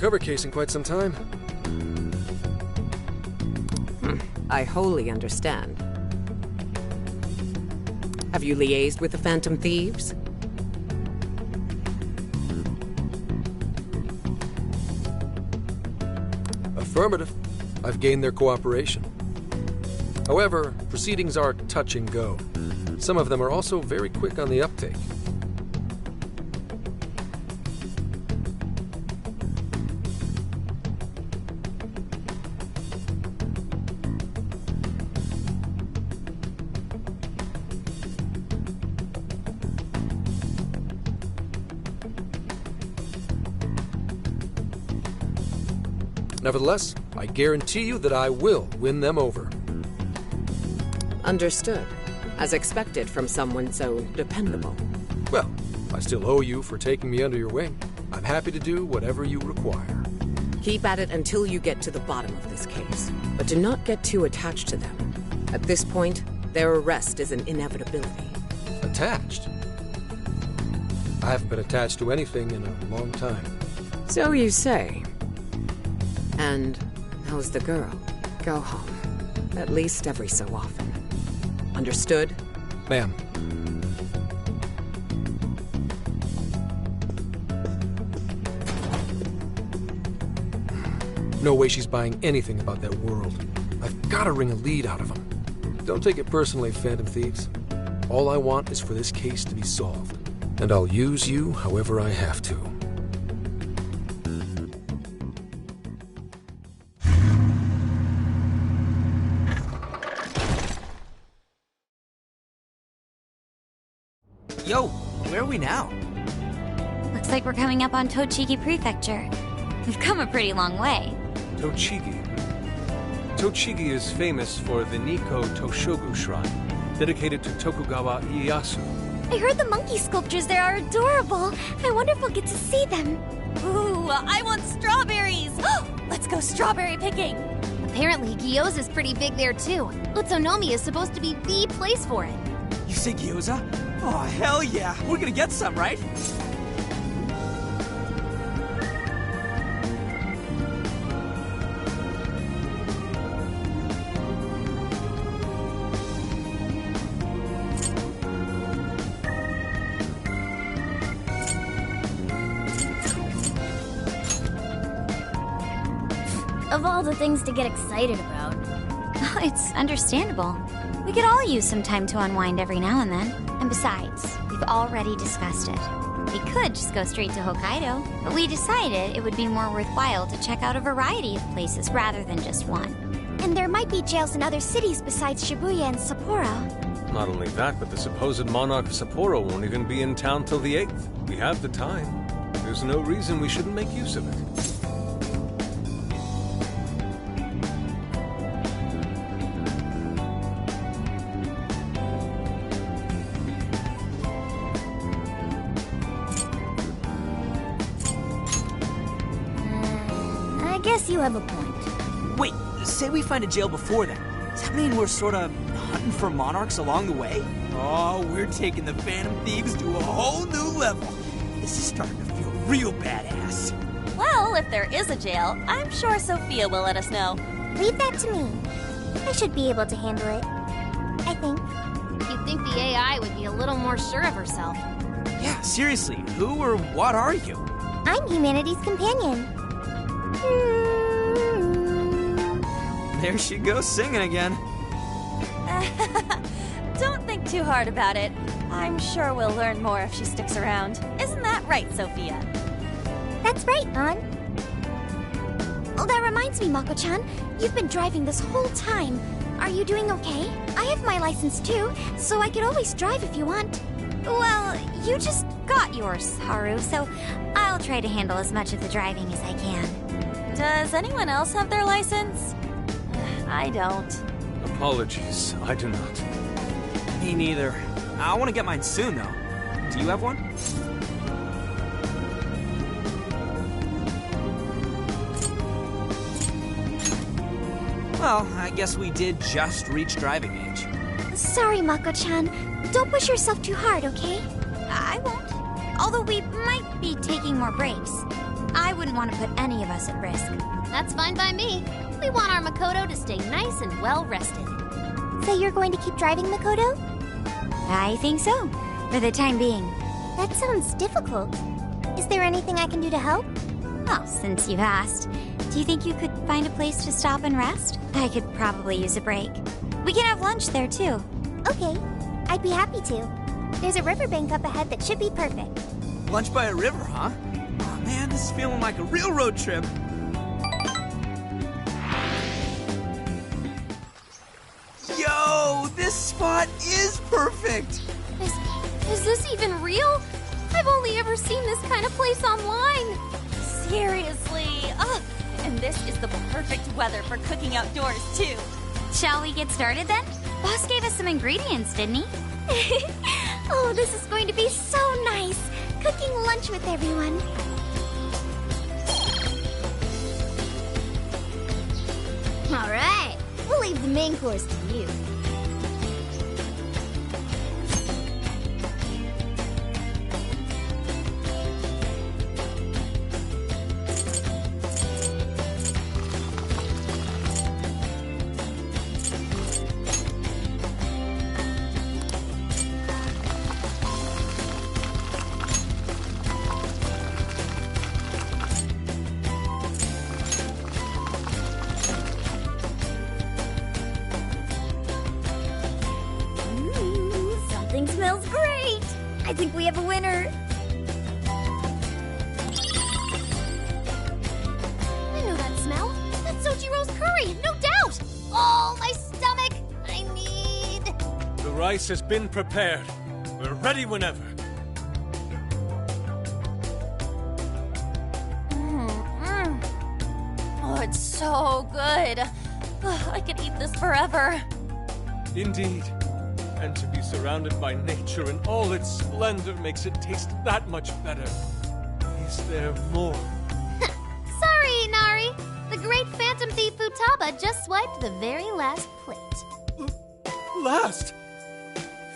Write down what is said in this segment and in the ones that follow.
undercover case in quite some time. I wholly understand. Have you liaised with the Phantom Thieves? Affirmative. I've gained their cooperation. However, proceedings are touch and go. Some of them are also very quick on the uptake. Nevertheless, I guarantee you that I will win them over. Understood. As expected from someone so dependable. Well, I still owe you for taking me under your wing. I'm happy to do whatever you require. Keep at it until you get to the bottom of this case. But do not get too attached to them. At this point, their arrest is an inevitability. Attached? I haven't been attached to anything in a long time. So you say. And how's the girl? Go home. At least every so often. Understood? Ma'am. No way she's buying anything about that world. I've got to wring a lead out of them. Don't take it personally, Phantom Thieves. All I want is for this case to be solved. And I'll use you however I have to. Yo, where are we now? Looks like we're coming up on Tochigi Prefecture. We've come a pretty long way. Tochigi. Tochigi is famous for the Nikko Toshogu Shrine, dedicated to Tokugawa Ieyasu. I heard the monkey sculptures there are adorable. I wonder if we'll get to see them. Ooh, I want strawberries! Let's go strawberry picking! Apparently, gyoza's pretty big there too. Utsunomi is supposed to be the place for it. You say gyoza? Oh, hell yeah! We're gonna get some, right? Of all the things to get excited about. It's understandable. We could all use some time to unwind every now and then. And besides, we've already discussed it. We could just go straight to Hokkaido, but we decided it would be more worthwhile to check out a variety of places rather than just one. And there might be jails in other cities besides Shibuya and Sapporo. Not only that, but the supposed monarch of Sapporo won't even be in town till the 8th. We have the time. There's no reason we shouldn't make use of it. I guess you have a point. Wait, say we find a jail before that. Does that mean we're sort of hunting for monarchs along the way? Oh, we're taking the Phantom Thieves to a whole new level. This is starting to feel real badass. Well, if there is a jail, I'm sure Sophia will let us know. Leave that to me. I should be able to handle it. I think. You'd think the AI would be a little more sure of herself. Yeah, seriously, who or what are you? I'm humanity's companion. There she goes singing again. Don't think too hard about it. I'm sure we'll learn more if she sticks around. Isn't that right, Sophia? That's right, An. Oh, that reminds me, Mako-chan. You've been driving this whole time. Are you doing okay? I have my license too, so I could always drive if you want. Well, you just got yours, Haru, so I'll try to handle as much of the driving as I can. Does anyone else have their license? I don't. Apologies, I do not. Me neither. I want to get mine soon, though. Do you have one? Well, I guess we did just reach driving age. Sorry, Mako-chan. Don't push yourself too hard, okay? I won't. Although we might be taking more breaks. I wouldn't want to put any of us at risk. That's fine by me. We want our Makoto to stay nice and well rested. So you're going to keep driving, Makoto? I think so, for the time being. That sounds difficult. Is there anything I can do to help? Well, since you've asked, do you think you could find a place to stop and rest? I could probably use a break. We can have lunch there, too. Okay, I'd be happy to. There's a riverbank up ahead that should be perfect. Lunch by a river, huh? Oh man, this is feeling like a real road trip. Yo, this spot is perfect! Is this even real? I've only ever seen this kind of place online. Seriously. Ugh. And this is the perfect weather for cooking outdoors, too. Shall we get started then? Boss gave us some ingredients, didn't he? Oh, this is going to be so nice. Cooking lunch with everyone. All right. We'll leave the main course to you. Something smells great. I think we have a winner. I know that smell. That's Sojiro's curry, no doubt. Oh, my stomach. I need... The rice has been prepared. We're ready whenever. Oh, it's so good. Ugh, I could eat this forever. Indeed. And to be surrounded by nature in all its splendor makes it taste that much better. Is there more? Sorry, Inari. The great phantom thief Futaba just swiped the very last plate. Last!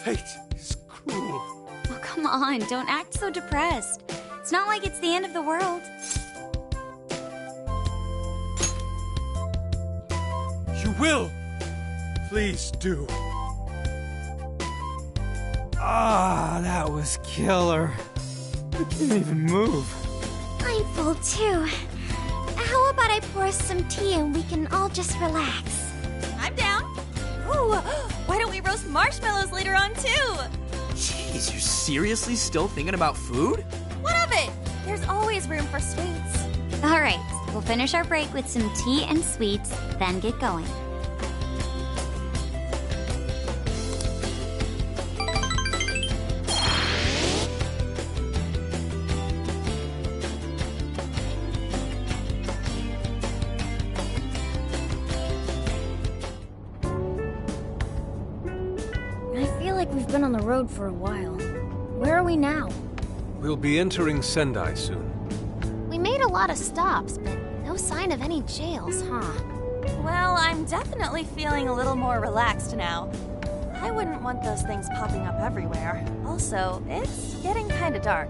Fate is cruel. Oh, come on, don't act so depressed. It's not like it's the end of the world. You will! Please do. Ah, that was killer. I can't even move. I'm full too. How about I pour us some tea and we can all just relax? I'm down. Ooh, why don't we roast marshmallows later on, too? Jeez, you're seriously still thinking about food? What of it? There's always room for sweets. All right, we'll finish our break with some tea and sweets, then get going. I feel like we've been on the road for a while. Where are we now? We'll be entering Sendai soon. We made a lot of stops, but no sign of any jails, huh? Well, I'm definitely feeling a little more relaxed now. I wouldn't want those things popping up everywhere. Also, it's getting kind of dark.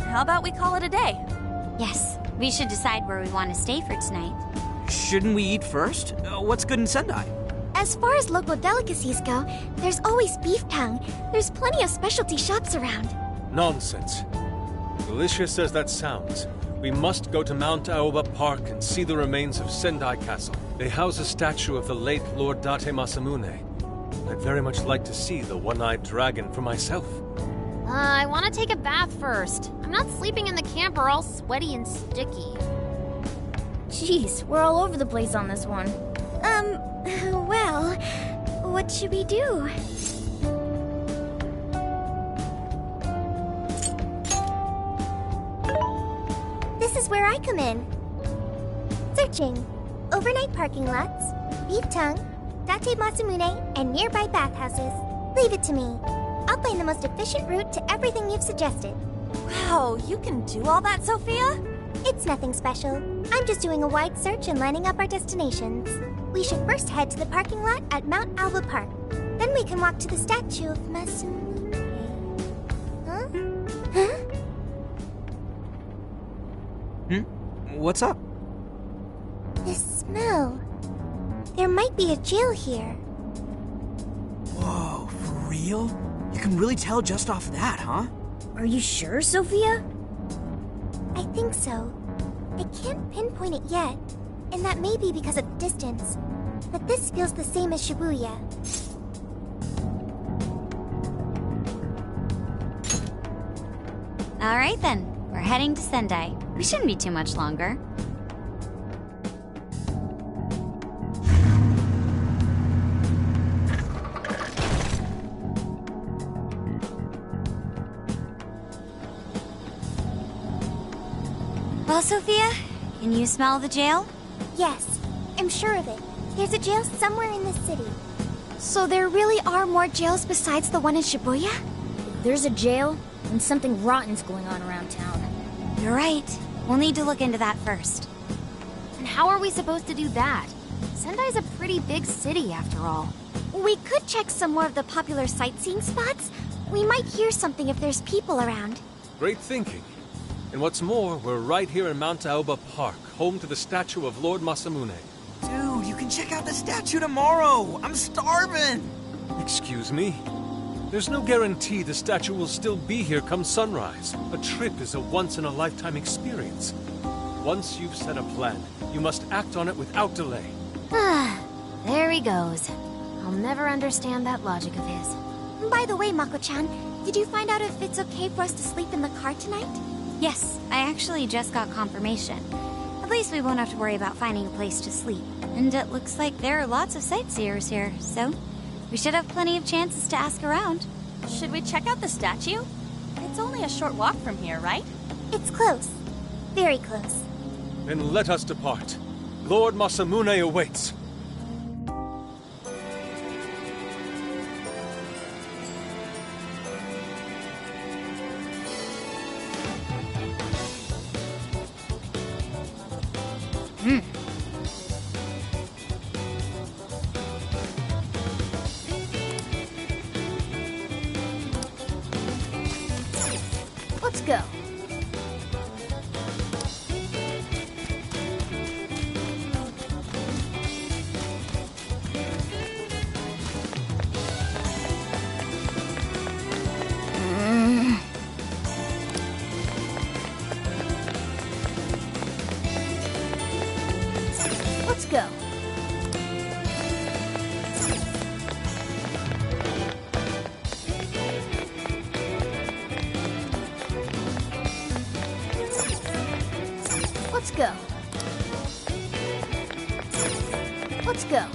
How about we call it a day? Yes, we should decide where we want to stay for tonight. Shouldn't we eat first? What's good in Sendai? As far as local delicacies go, there's always beef tongue. There's plenty of specialty shops around. Nonsense. Delicious as that sounds, we must go to Mount Aoba Park and see the remains of Sendai Castle. They house a statue of the late Lord Date Masamune. I'd very much like to see the one-eyed dragon for myself. I want to take a bath first. I'm not sleeping in the camper all sweaty and sticky. Jeez, we're all over the place on this one. Well, what should we do? This is where I come in. Searching. Overnight parking lots, beef tongue, Date Masamune, and nearby bathhouses. Leave it to me. I'll find the most efficient route to everything you've suggested. Wow, you can do all that, Sophia? It's nothing special. I'm just doing a wide search and lining up our destinations. We should first head to the parking lot at Mount Aoba Park. Then we can walk to the statue of Masamune. Huh? Hmm? What's up? This smell. There might be a jail here. Whoa, for real? You can really tell just off that, huh? Are you sure, Sophia? I think so. I can't pinpoint it yet, and that may be because of distance. But this feels the same as Shibuya. All right then, we're heading to Sendai. We shouldn't be too much longer. Well, Sophia, can you smell the jail? Yes, I'm sure of it. There's a jail somewhere in this city. So there really are more jails besides the one in Shibuya? If there's a jail, then something rotten's going on around town. You're right. We'll need to look into that first. And how are we supposed to do that? Sendai's a pretty big city, after all. We could check some more of the popular sightseeing spots. We might hear something if there's people around. Great thinking. And what's more, we're right here in Mount Aoba Park, home to the statue of Lord Masamune. Dude, you can check out the statue tomorrow! I'm starving! Excuse me? There's no guarantee the statue will still be here come sunrise. A trip is a once-in-a-lifetime experience. Once you've set a plan, you must act on it without delay. There he goes. I'll never understand that logic of his. By the way, Mako-chan, did you find out if it's okay for us to sleep in the car tonight? Yes, I actually just got confirmation. At least we won't have to worry about finding a place to sleep. And it looks like there are lots of sightseers here, so we should have plenty of chances to ask around. Should we check out the statue? It's only a short walk from here, right? It's close. Very close. Then let us depart. Lord Masamune awaits. Let's go. Let's go. Let's go. Let's go.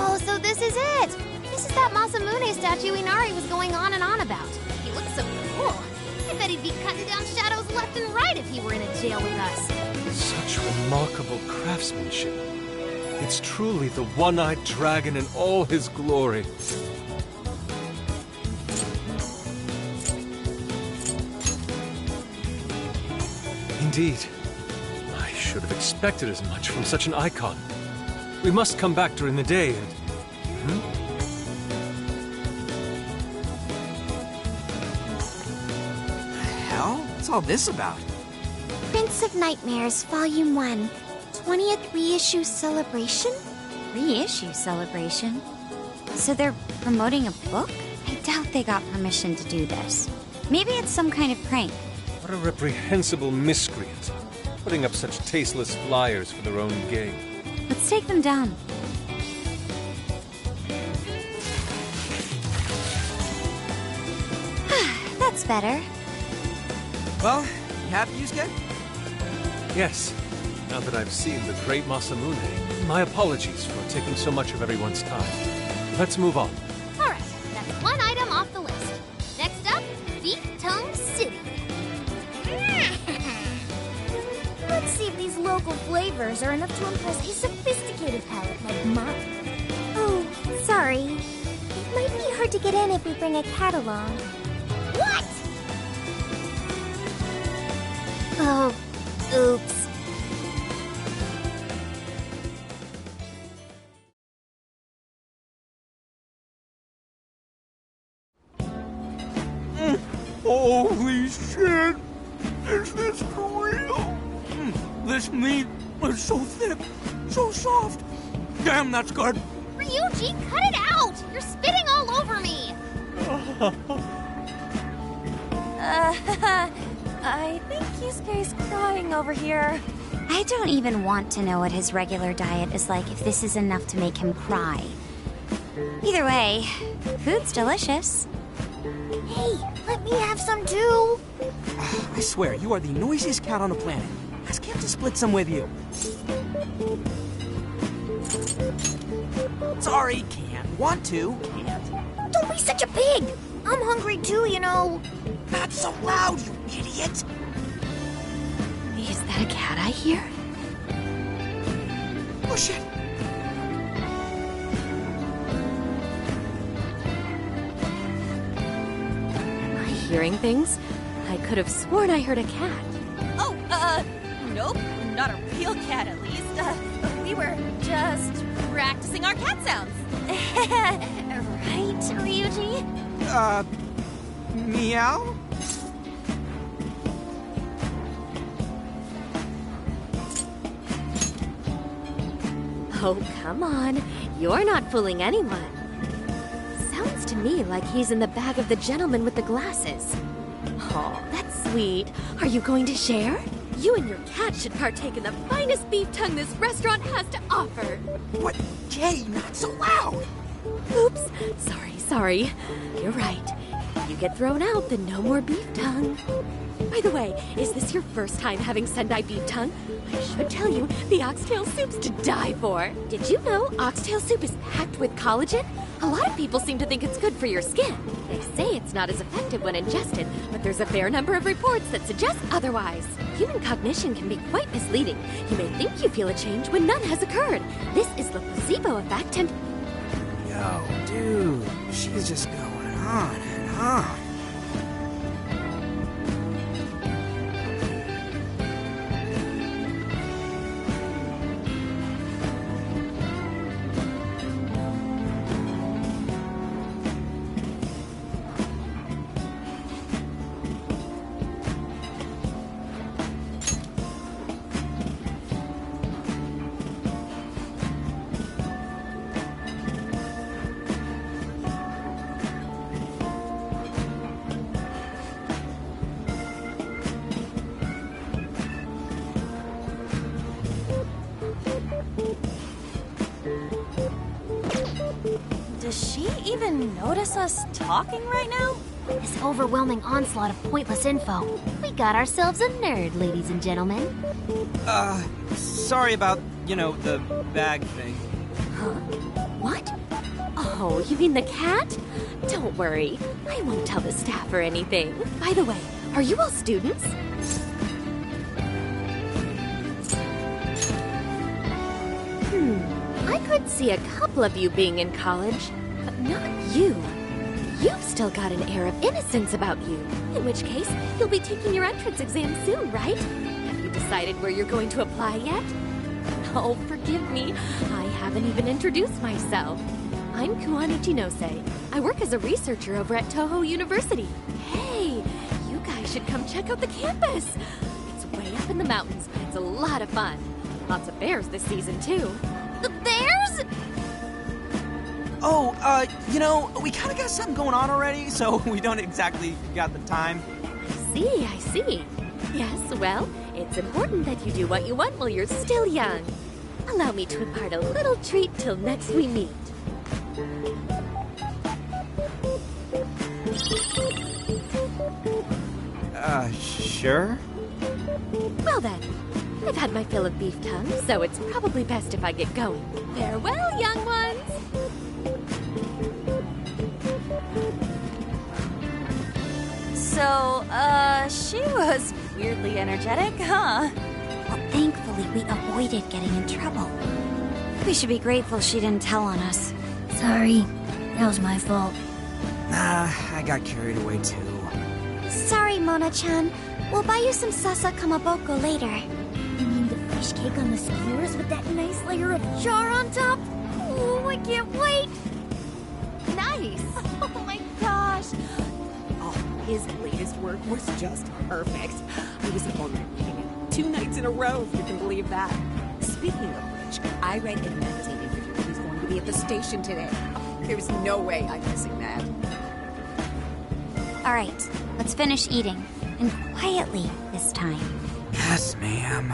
Oh, so this is it! This is that Masamune statue Inari was going on and on about. He looks so cool. I bet he'd be cutting down shadows left and right if he were in a jail with us. Such remarkable craftsmanship. It's truly the one-eyed dragon in all his glory. Indeed. I should have expected as much from such an icon. We must come back during the day and... Hell? What's all this about? Prince of Nightmares, Volume 1. 20th reissue celebration? Reissue celebration? So they're promoting a book? I doubt they got permission to do this. Maybe it's some kind of prank. What a reprehensible miscreant. Putting up such tasteless flyers for their own gain. Let's take them down. That's better. Well, you happy, Yusuke? Yes. Now that I've seen the great Masamune, my apologies for taking so much of everyone's time. Let's move on. Alright, that's one item off the list. Next up, Beat Tongue City. Let's see if these local flavors are enough to impress a sophisticated palate like mine. Oh, Sorry. It might be hard to get in if we bring a cat along. What? Oh, oops. Holy shit! Is this for real? This meat is so thick, so soft. Damn, that's good. Ryuji, cut it out! You're spitting all over me! I think Kisuke's crying over here. I don't even want to know what his regular diet is like if this is enough to make him cry. Either way, food's delicious. Hey, let me have some too. I swear, you are the noisiest cat on the planet. Ask him to split some with you. Sorry, can't. Want to, can't. Don't be such a pig. I'm hungry too, you know. Not so loud, you idiot! Is that a cat I hear? Oh, shit! Am I hearing things? I could have sworn I heard a cat. Oh, nope. Not a real cat, at least. We were just practicing our cat sounds. Right, Ryuji? Meow? Oh, come on. You're not fooling anyone. Sounds to me like he's in the bag of the gentleman with the glasses. Oh, that's sweet. Are you going to share? You and your cat should partake in the finest beef tongue this restaurant has to offer. What? Jay, not so loud! Oops. Sorry. You're right. If you get thrown out, then no more beef tongue. By the way, is this your first time having Sendai beef tongue? I should tell you, the oxtail soup's to die for. Did you know oxtail soup is packed with collagen? A lot of people seem to think it's good for your skin. They say it's not as effective when ingested, but there's a fair number of reports that suggest otherwise. Human cognition can be quite misleading. You may think you feel a change when none has occurred. This is the placebo effect and... Yo, dude, she's just going on and on. Does she even notice us talking right now? This overwhelming onslaught of pointless info. We got ourselves a nerd, ladies and gentlemen. Sorry about, the bag thing. Huh? What? Oh, you mean the cat? Don't worry. I won't tell the staff or anything. By the way, are you all students? I could see a couple of you being in college, but not you. You've still got an air of innocence about you. In which case, you'll be taking your entrance exam soon, right? Have you decided where you're going to apply yet? Oh, forgive me. I haven't even introduced myself. I'm Kuan Ichinose. I work as a researcher over at Toho University. Hey, you guys should come check out the campus. It's way up in the mountains, but it's a lot of fun. Lots of bears this season, too. The bears? Oh, we kind of got something going on already, so we don't exactly got the time. I see. Yes, well, it's important that you do what you want while you're still young. Allow me to impart a little treat till next we meet. Sure? Well then, I've had my fill of beef tongue, so it's probably best if I get going. Farewell, young ones! So, she was weirdly energetic, huh? Well, thankfully we avoided getting in trouble. We should be grateful she didn't tell on us. Sorry, that was my fault. Nah, I got carried away too. Sorry, Mona-chan. We'll buy you some Sasa Kamaboko later. You mean the fish cake on the skewers with that nice layer of char on top? Oh, I can't wait! Nice! Oh my gosh! Oh, his latest work was just perfect. I was up all night reading it 2 nights in a row, if you can believe that. Speaking of which, I read in a magazine interview he's going to be at the station today. Oh, there's no way I'm missing that. All right, let's finish eating. And quietly this time. Yes, ma'am.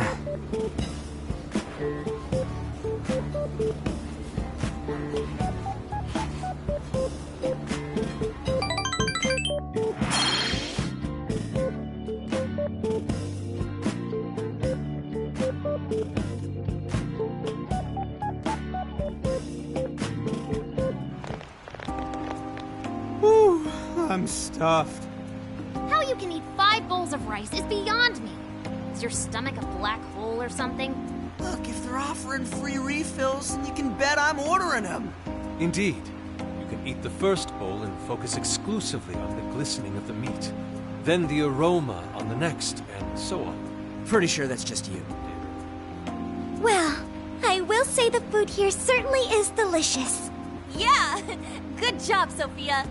Whew, I'm stuffed. How you can eat 5 bowls of rice is beyond me. Is your stomach a black hole or something? Look, if they're offering free refills, then you can bet I'm ordering them. Indeed. You can eat the first bowl and focus exclusively on the glistening of the meat. Then the aroma on the next, and so on. Pretty sure that's just you. Well, I will say the food here certainly is delicious. Yeah! Good job, Sophia!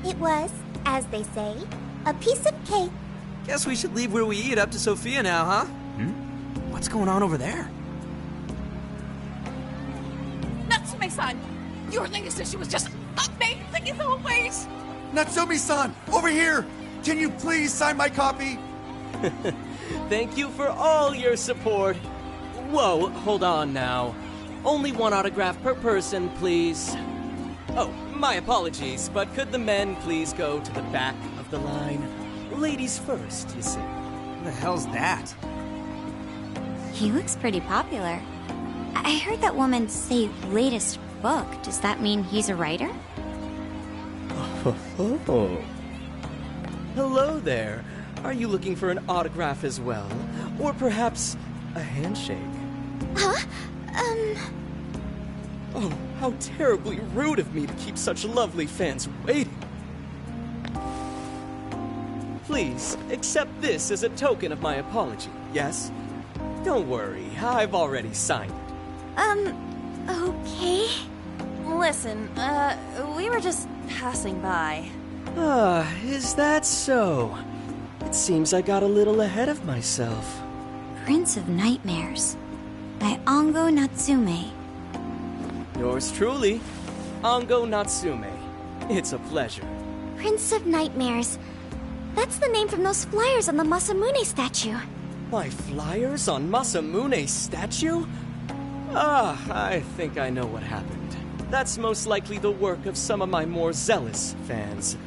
It was, as they say, a piece of cake. Guess we should leave where we eat up to Sophia now, huh? What's going on over there? Natsume-san, your latest issue was just amazing as always! Natsumi-san, over here! Can you please sign my copy? Thank you for all your support. Whoa, hold on now. Only 1 autograph per person, please. Oh, my apologies, but could the men please go to the back of the line? Ladies first, you see. What the hell's that? He looks pretty popular. I heard that woman say latest book. Does that mean he's a writer? Oh. Hello there. Are you looking for an autograph as well? Or perhaps a handshake? Huh? Oh, how terribly rude of me to keep such lovely fans waiting. Please, accept this as a token of my apology, yes? Don't worry, I've already signed it. Okay. Listen, we were just passing by. Ah, is that so? It seems I got a little ahead of myself. Prince of Nightmares by Ango Natsume. Yours truly, Ango Natsume. It's a pleasure. Prince of Nightmares. That's the name from those flyers on the Masamune statue. My flyers on Masamune's statue? Ah, I think I know what happened. That's most likely the work of some of my more zealous fans.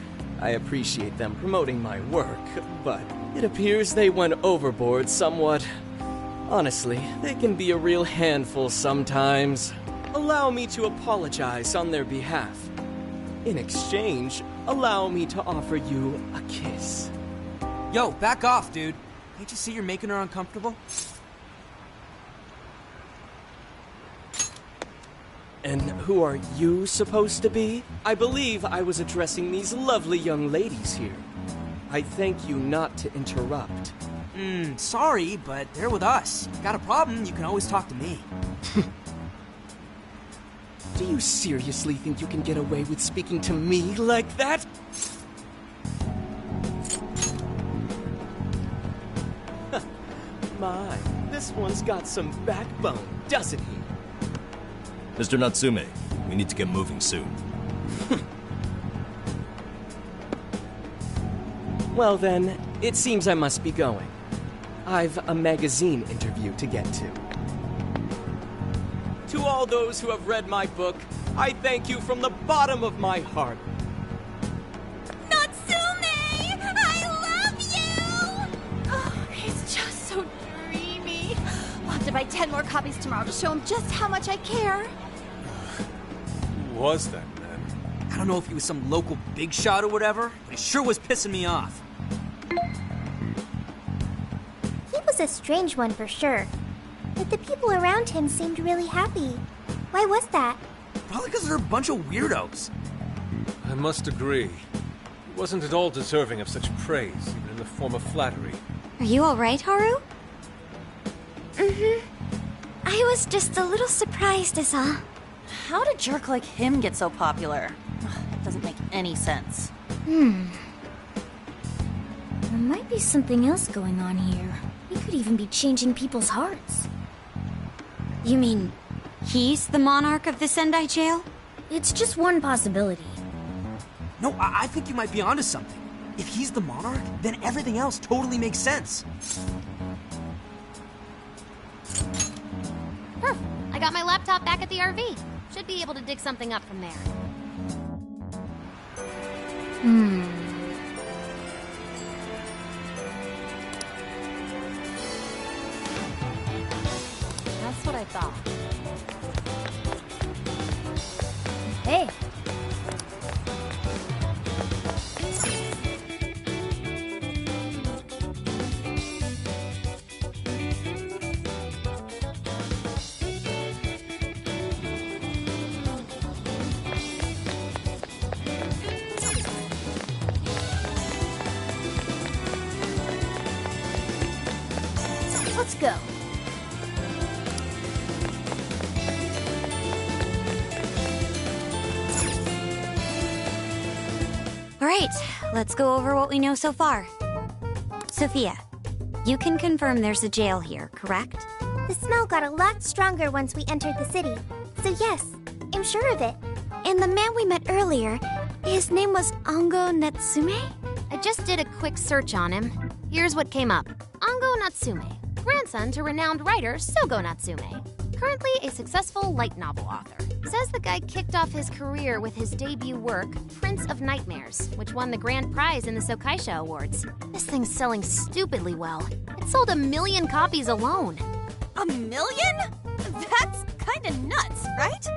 I appreciate them promoting my work, but it appears they went overboard somewhat. Honestly, they can be a real handful sometimes. Allow me to apologize on their behalf. In exchange, allow me to offer you a kiss. Yo, back off, dude. Can't you see you're making her uncomfortable? And who are you supposed to be? I believe I was addressing these lovely young ladies here. I thank you not to interrupt. Sorry, but they're with us. Got a problem, you can always talk to me. Do you seriously think you can get away with speaking to me like that? My, this one's got some backbone, doesn't he? Mr. Natsume, we need to get moving soon. Well then, it seems I must be going. I've a magazine interview to get to. To all those who have read my book, I thank you from the bottom of my heart. Natsume! I love you! Oh, he's just so dreamy. We'll have to buy 10 more copies tomorrow to show him just how much I care. Who was that man? I don't know if he was some local big shot or whatever, but he sure was pissing me off. He was a strange one for sure. But the people around him seemed really happy. Why was that? Probably because they're a bunch of weirdos. I must agree. He wasn't at all deserving of such praise, even in the form of flattery. Are you alright, Haru? I was just a little surprised is all. How did a jerk like him get so popular? It doesn't make any sense. There might be something else going on here. He could even be changing people's hearts. You mean he's the monarch of the Sendai jail? It's just one possibility. No, I think you might be onto something. If he's the monarch, then everything else totally makes sense. I got my laptop back at the RV. Should be able to dig something up from there. That's what I thought. Hey, let's go. Alright, let's go over what we know so far. Sophia, you can confirm there's a jail here, correct? The smell got a lot stronger once we entered the city. So yes, I'm sure of it. And the man we met earlier, his name was Ango Natsume? I just did a quick search on him. Here's what came up. Ango Natsume, grandson to renowned writer Sogo Natsume. Currently a successful light novel author. Says the guy kicked off his career with his debut work, Prince of Nightmares, which won the grand prize in the Sokaisha Awards. This thing's selling stupidly well. It sold 1 million copies alone. 1 million? That's kinda nuts, right?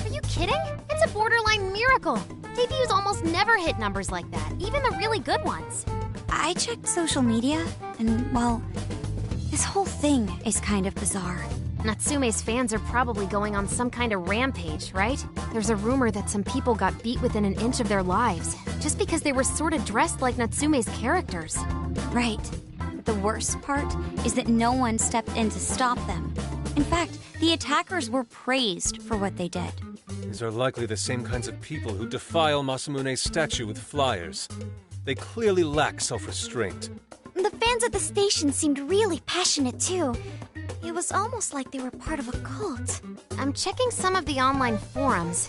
Are you kidding? It's a borderline miracle. Debuts almost never hit numbers like that, even the really good ones. I checked social media, and, well, this whole thing is kind of bizarre. Natsume's fans are probably going on some kind of rampage, right? There's a rumor that some people got beat within an inch of their lives, just because they were sort of dressed like Natsume's characters. Right. But the worst part is that no one stepped in to stop them. In fact, the attackers were praised for what they did. These are likely the same kinds of people who defile Masamune's statue with flyers. They clearly lack self-restraint. The fans at the station seemed really passionate too. It was almost like they were part of a cult. I'm checking some of the online forums.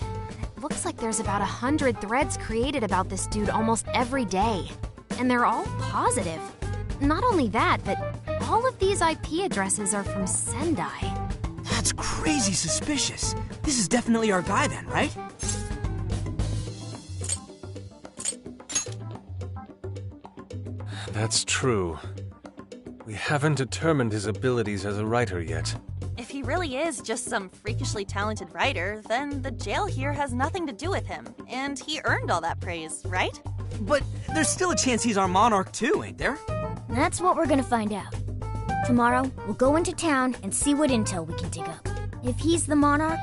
It looks like there's about 100 threads created about this dude almost every day. And they're all positive. Not only that, but all of these IP addresses are from Sendai. That's crazy suspicious. This is definitely our guy then, right? That's true. We haven't determined his abilities as a writer yet. If he really is just some freakishly talented writer, then the jail here has nothing to do with him, and he earned all that praise, right? But there's still a chance he's our monarch too, ain't there? That's what we're gonna find out. Tomorrow, we'll go into town and see what intel we can dig up. If he's the monarch,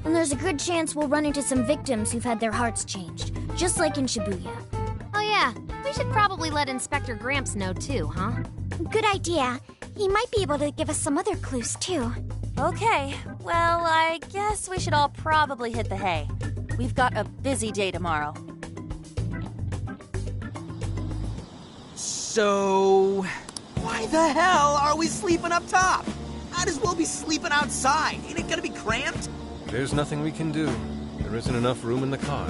then there's a good chance we'll run into some victims who've had their hearts changed, just like in Shibuya. Oh yeah, we should probably let Inspector Gramps know too, huh? Good idea. He might be able to give us some other clues too. Okay, well, I guess we should all probably hit the hay. We've got a busy day tomorrow. So, why the hell are we sleeping up top? Might as well be sleeping outside. Ain't it gonna be cramped? There's nothing we can do. There isn't enough room in the car.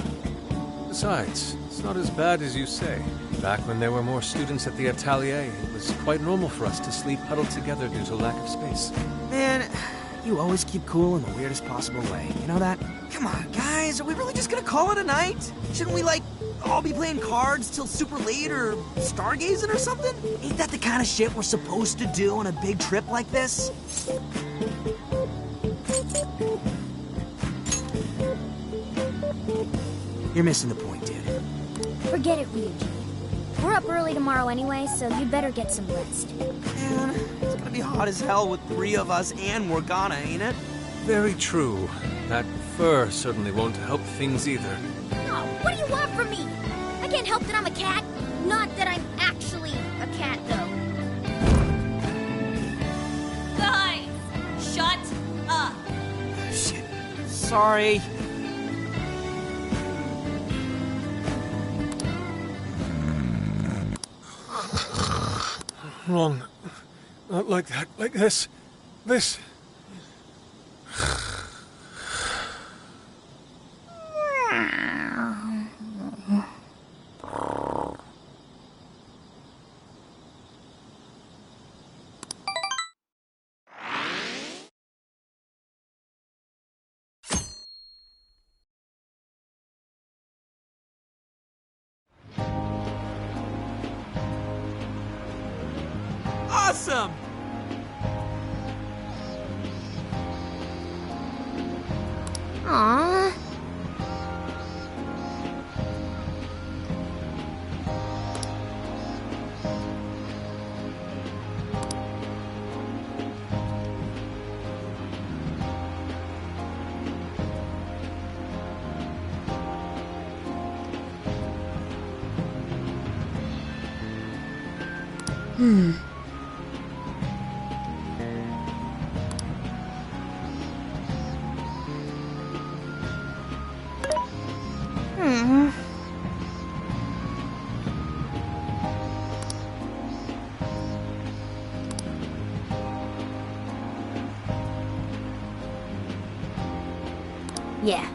Besides, it's not as bad as you say. Back when there were more students at the atelier, it was quite normal for us to sleep huddled together due to lack of space. Man, you always keep cool in the weirdest possible way. You know that? Come on, guys, are we really just gonna call it a night? Shouldn't we, all be playing cards till super late or stargazing or something? Ain't that the kind of shit we're supposed to do on a big trip like this? You're missing the point, dude. Forget it, Ryuji. We're up early tomorrow anyway, so you'd better get some rest. Man, it's gonna be hot as hell with 3 of us and Morgana, ain't it? Very true. That fur certainly won't help things either. Oh, what do you want from me? I can't help that I'm a cat. Not that I'm actually a cat, though. Guys, shut up. Shit. Sorry. Wrong. Not like that. Like this. This. Awesome! Aww. Yeah.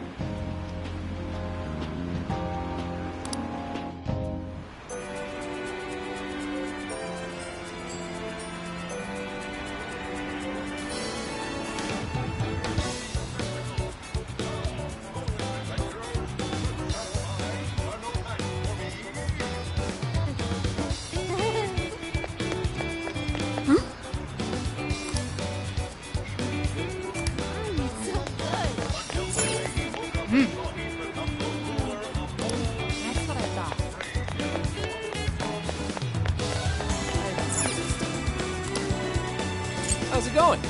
How's it going?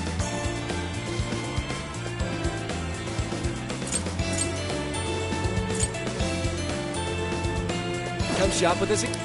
Come shop with us again?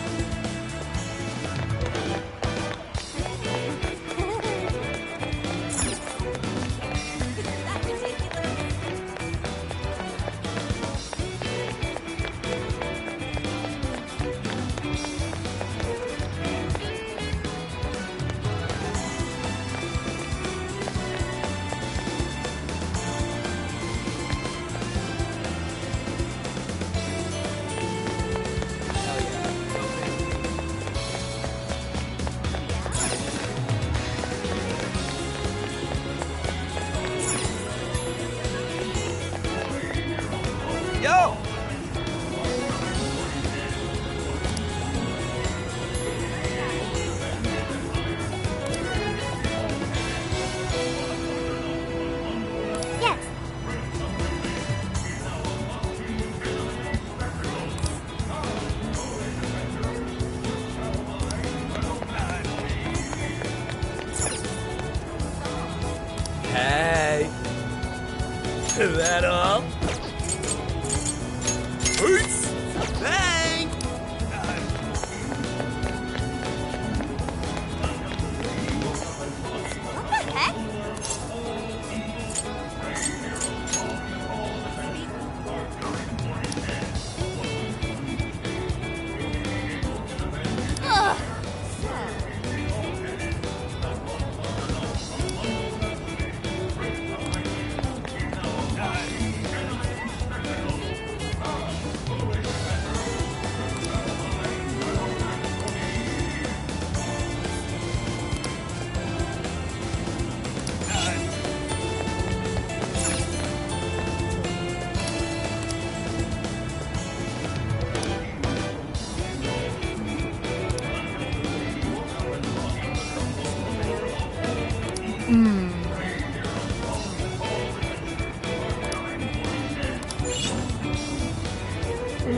Yo! Yes. Hey. Is that all? Peace! Bang! What the heck?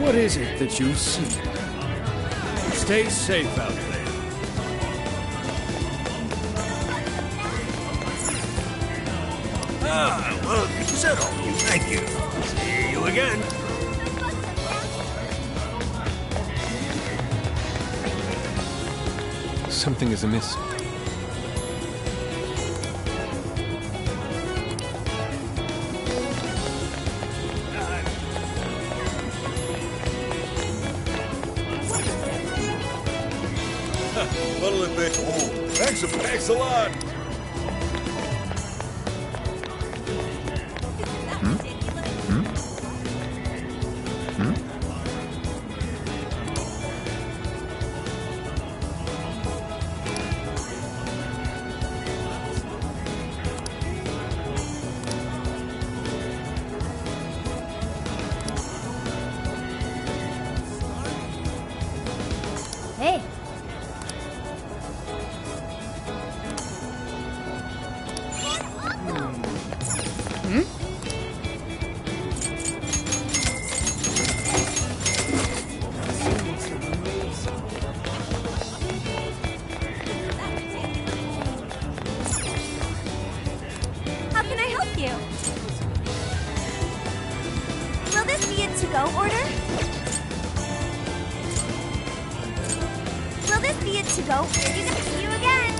What is it that you see? Stay safe out there. Ah, well, consider you. Thank you. See you again. Something is amiss. What'll it be? Oh, thanks a lot. Hey. How can I help you? Will this be a to-go order? Will this be a to-go? See you again.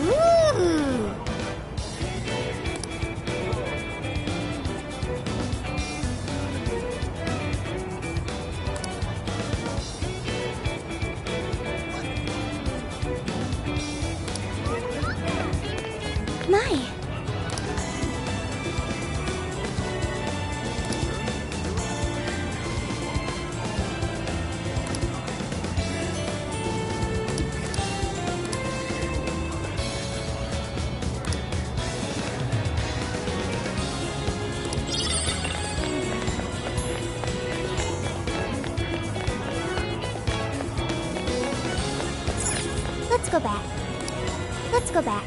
Ooh. My. Let's go back. Let's go back.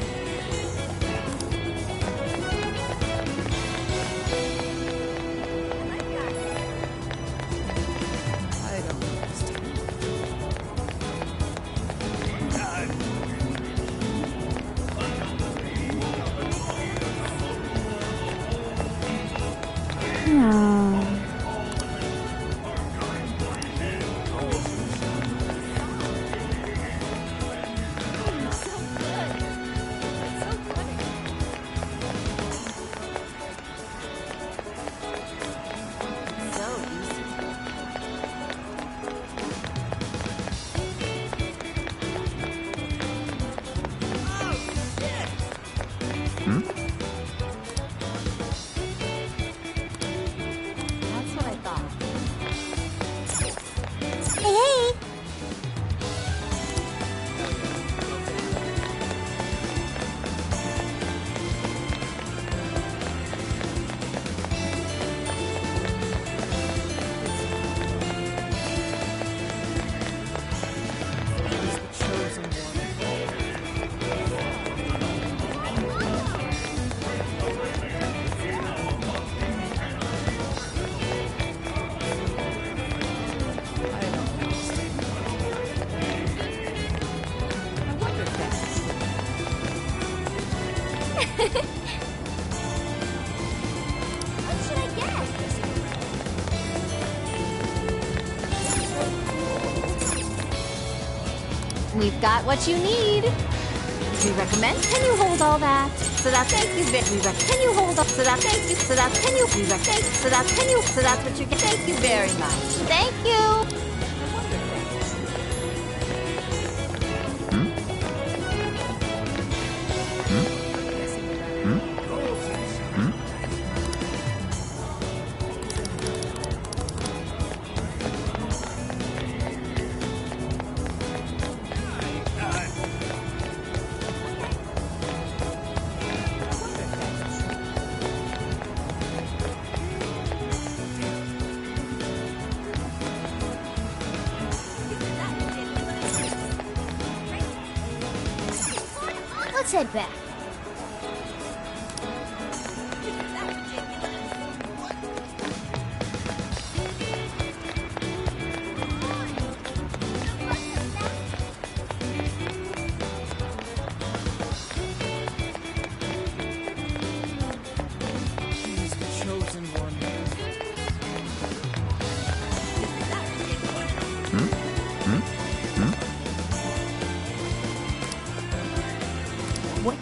That's what I thought. Hey, hey! What should I get? We've got what you need. We recommend. Can you hold all that? So that thank you. Can you hold all? So that thank you. So that can you? We recommend. So that can you? So that's what you get. Thank you very much. Thank you! Let's head back.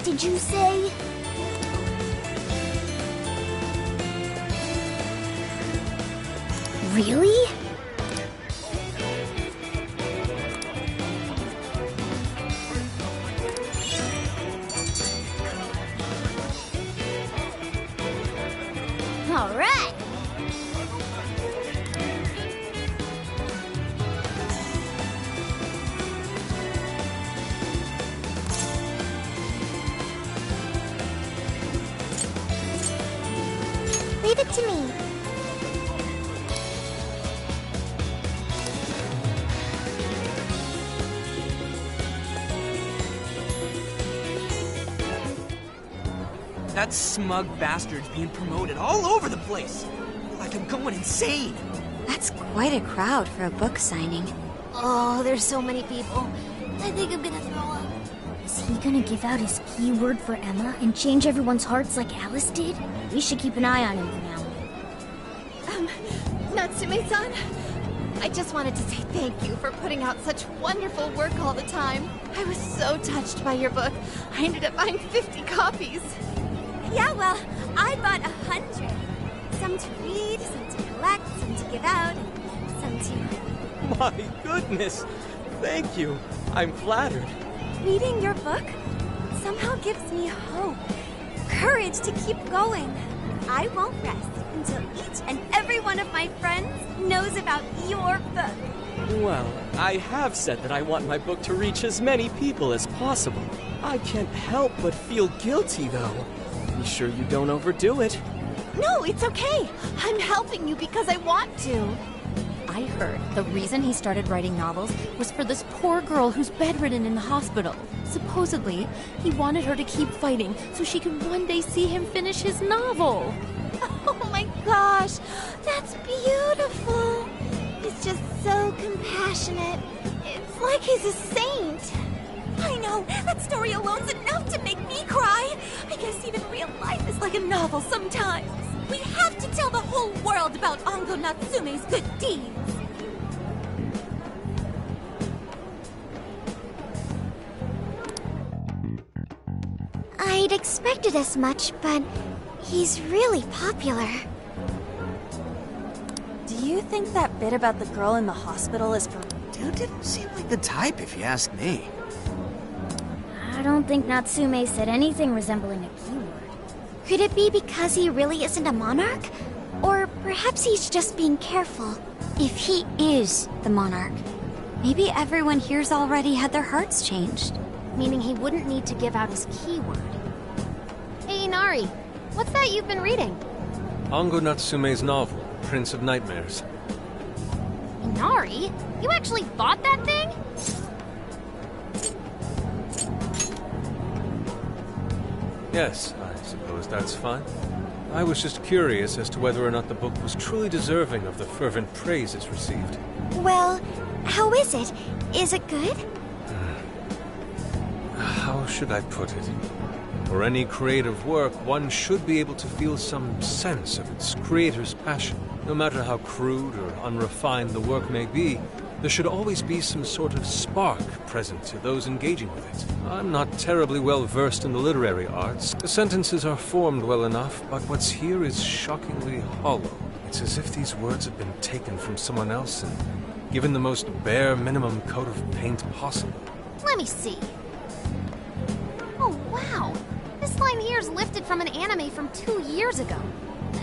did you say? Really? All right. Leave it to me. That smug bastard's being promoted all over the place. Like I'm going insane. That's quite a crowd for a book signing. Oh, there's so many people. I think I'm gonna throw up. Is he gonna give out his keyword for Emma and change everyone's hearts like Alice did? We should keep an eye on him for now. Natsume-san, I just wanted to say thank you for putting out such wonderful work all the time. I was so touched by your book. I ended up buying 50 copies. Yeah, well, I bought 100. Some to read, some to collect, some to give out, and some to... My goodness! Thank you. I'm flattered. Reading your book somehow gives me hope, courage to keep going. I won't rest until each and every one of my friends knows about your book. Well, I have said that I want my book to reach as many people as possible. I can't help but feel guilty, though. Be sure you don't overdo it. No, it's okay. I'm helping you because I want to. I heard the reason he started writing novels was for this poor girl who's bedridden in the hospital. Supposedly, he wanted her to keep fighting so she could one day see him finish his novel. Oh my gosh, that's beautiful. He's just so compassionate. It's like he's a saint. I know, that story alone's enough to make me cry. I guess even real life is like a novel sometimes. We have to tell the whole world about Ango Natsume's good deeds. I'd expected as much, but he's really popular. Do you think that bit about the girl in the hospital is for... Dude didn't seem like the type, if you ask me. I don't think Natsume said anything resembling a keyword. Could it be because he really isn't a monarch? Or perhaps he's just being careful. If he is the monarch, maybe everyone here's already had their hearts changed. Meaning he wouldn't need to give out his keyword. Hey, Inari, what's that you've been reading? Ango Natsume's novel, Prince of Nightmares. Inari? You actually bought that thing? Yes, I suppose that's fine. I was just curious as to whether or not the book was truly deserving of the fervent praise it's received. Well, how is it? Is it good? How should I put it? For any creative work, one should be able to feel some sense of its creator's passion. No matter how crude or unrefined the work may be, there should always be some sort of spark present to those engaging with it. I'm not terribly well versed in the literary arts. The sentences are formed well enough, but what's here is shockingly hollow. It's as if these words have been taken from someone else and given the most bare minimum coat of paint possible. Let me see. Oh, wow. This line here is lifted from an anime from 2 years ago.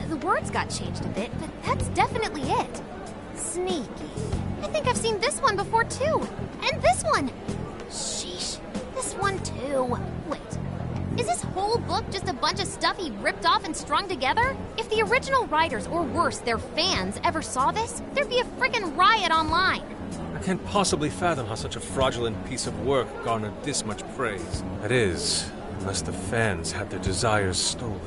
The words got changed a bit, but that's definitely it. Sneaky. I think I've seen this one before, too. And this one. Sheesh. This one, too. Wait. Is this whole book just a bunch of stuff he ripped off and strung together? If the original writers, or worse, their fans, ever saw this, there'd be a friggin' riot online. I can't possibly fathom how such a fraudulent piece of work garnered this much praise. That is, unless the fans had their desires stolen.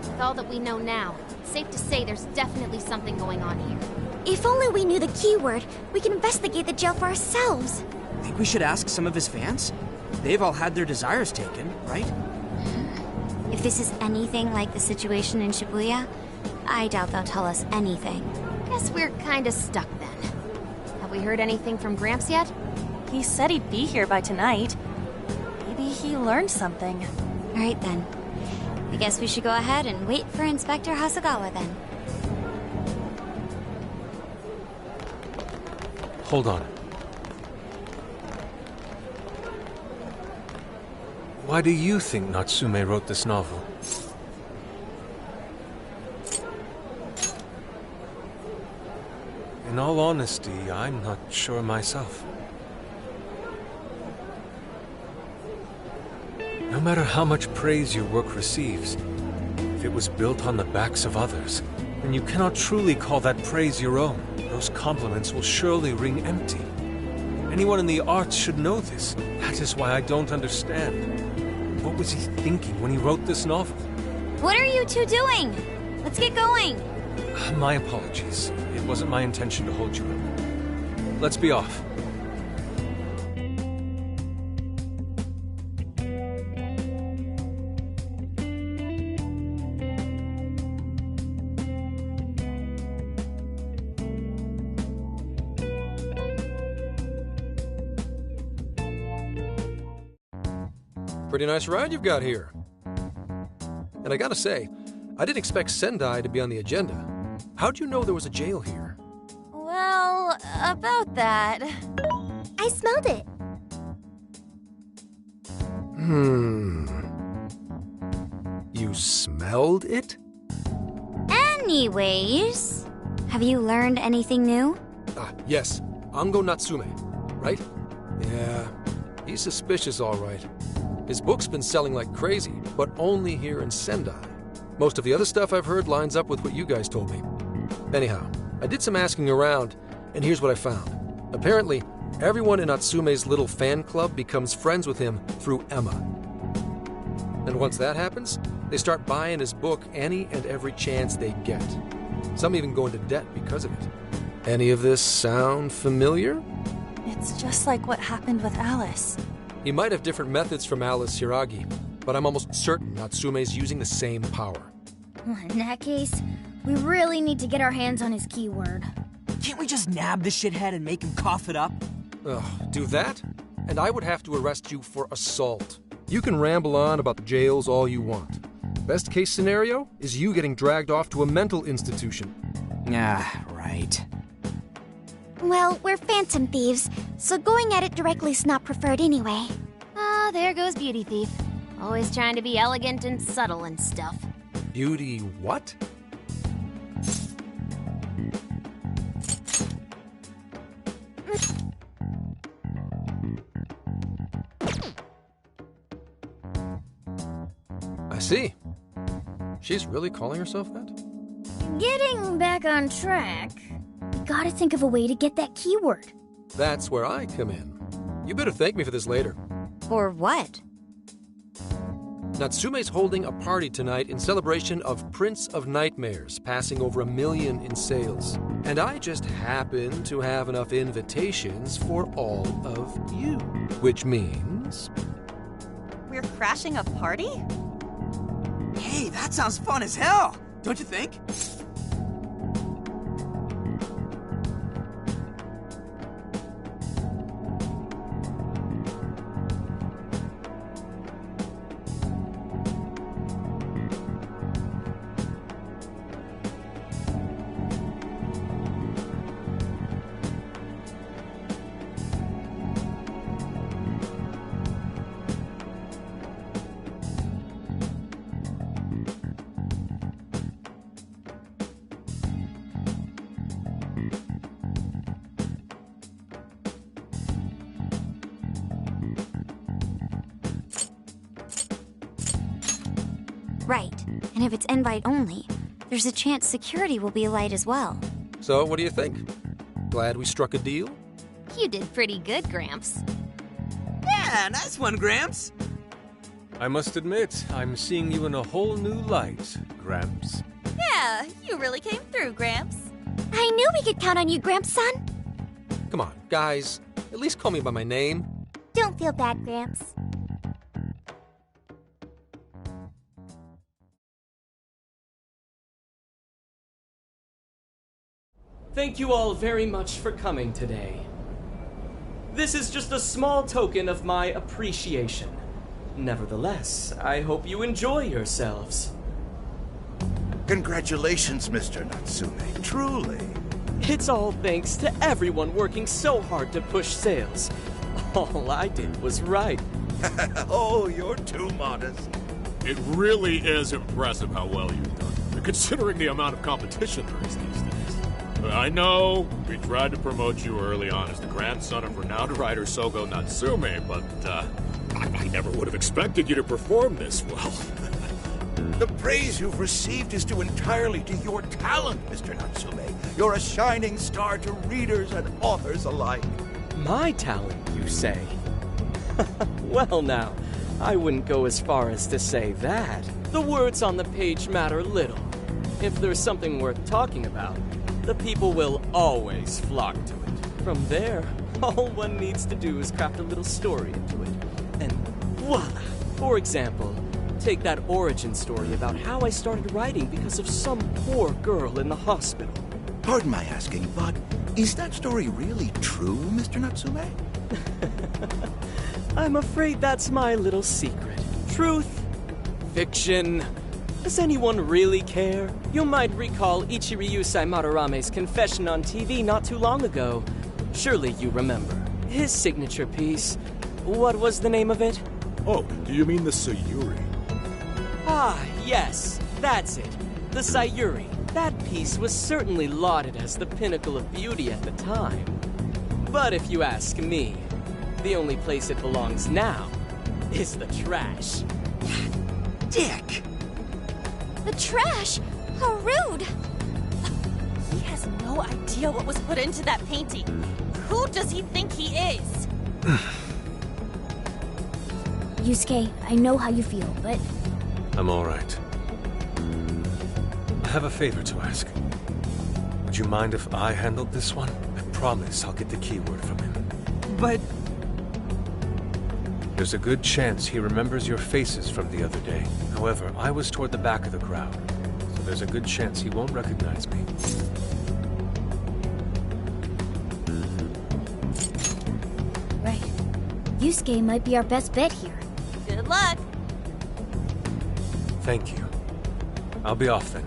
With all that we know now, it's safe to say there's definitely something going on here. If only we knew the keyword, we can investigate the jail for ourselves. Think we should ask some of his fans? They've all had their desires taken, right? If this is anything like the situation in Shibuya, I doubt they'll tell us anything. Guess we're kinda stuck then. Have we heard anything from Gramps yet? He said he'd be here by tonight. Maybe he learned something. All right then. I guess we should go ahead and wait for Inspector Hasagawa then. Hold on. Why do you think Natsume wrote this novel? In all honesty, I'm not sure myself. No matter how much praise your work receives, if it was built on the backs of others, then you cannot truly call that praise your own. Those compliments will surely ring empty. Anyone in the arts should know this. That is why I don't understand. What was he thinking when he wrote this novel? What are you two doing? Let's get going. My apologies. It wasn't my intention to hold you up. Let's be off. Pretty nice ride you've got here. And I gotta say, I didn't expect Sendai to be on the agenda. How'd you know there was a jail here? Well, about that. I smelled it. You smelled it? Anyways, have you learned anything new? Yes. Ango Natsume, right? Yeah, he's suspicious, all right. His book's been selling like crazy, but only here in Sendai. Most of the other stuff I've heard lines up with what you guys told me. Anyhow, I did some asking around, and here's what I found. Apparently, everyone in Natsume's little fan club becomes friends with him through Emma. And once that happens, they start buying his book any and every chance they get. Some even go into debt because of it. Any of this sound familiar? It's just like what happened with Alice. He might have different methods from Alice Hiragi, but I'm almost certain Natsume's using the same power. In that case, we really need to get our hands on his keyword. Can't we just nab the shithead and make him cough it up? Do that? And I would have to arrest you for assault. You can ramble on about the jails all you want. Best case scenario is you getting dragged off to a mental institution. Right. Well, we're phantom thieves, so going at it directly's not preferred anyway. Ah, there goes Beauty Thief. Always trying to be elegant and subtle and stuff. Beauty what? I see. She's really calling herself that? Getting back on track, we gotta think of a way to get that keyword. That's where I come in. You better thank me for this later. For what? Natsume's holding a party tonight in celebration of Prince of Nightmares passing over 1 million in sales. And I just happen to have enough invitations for all of you. Which means... We're crashing a party? Hey, that sounds fun as hell, don't you think? Right. And if it's invite only, there's a chance security will be light as well. So, what do you think? Glad we struck a deal? You did pretty good, Gramps. Yeah, nice one, Gramps. I must admit, I'm seeing you in a whole new light, Gramps. Yeah, you really came through, Gramps. I knew we could count on you, Gramps-son. Come on, guys. At least call me by my name. Don't feel bad, Gramps. Thank you all very much for coming today. This is just a small token of my appreciation. Nevertheless, I hope you enjoy yourselves. Congratulations, Mr. Natsume. Truly. It's all thanks to everyone working so hard to push sales. All I did was write. Oh, you're too modest. It really is impressive how well you've done, considering the amount of competition there is these days. I know we tried to promote you early on as the grandson of renowned writer Sogo Natsume, but I never would have expected you to perform this well. The praise you've received is due entirely to your talent, Mr. Natsume. You're a shining star to readers and authors alike. My talent, you say? Well now, I wouldn't go as far as to say that. The words on the page matter little. If there's something worth talking about, the people will always flock to it. From there, all one needs to do is craft a little story into it. And voila! For example, take that origin story about how I started writing because of some poor girl in the hospital. Pardon my asking, but is that story really true, Mr. Natsume? I'm afraid that's my little secret. Truth, fiction. Does anyone really care? You might recall Ichiryu Madarama's confession on TV not too long ago. Surely you remember. His signature piece. What was the name of it? Oh, do you mean the Sayuri? Ah, yes, that's it. The Sayuri. That piece was certainly lauded as the pinnacle of beauty at the time. But if you ask me, the only place it belongs now is the trash. Dick! The trash? How rude! He has no idea what was put into that painting. Who does he think he is? Yusuke, I know how you feel, but... I'm all right. I have a favor to ask. Would you mind if I handled this one? I promise I'll get the keyword from him. But... There's a good chance he remembers your faces from the other day. However, I was toward the back of the crowd, so there's a good chance he won't recognize me. Right. Yusuke might be our best bet here. Good luck! Thank you. I'll be off then.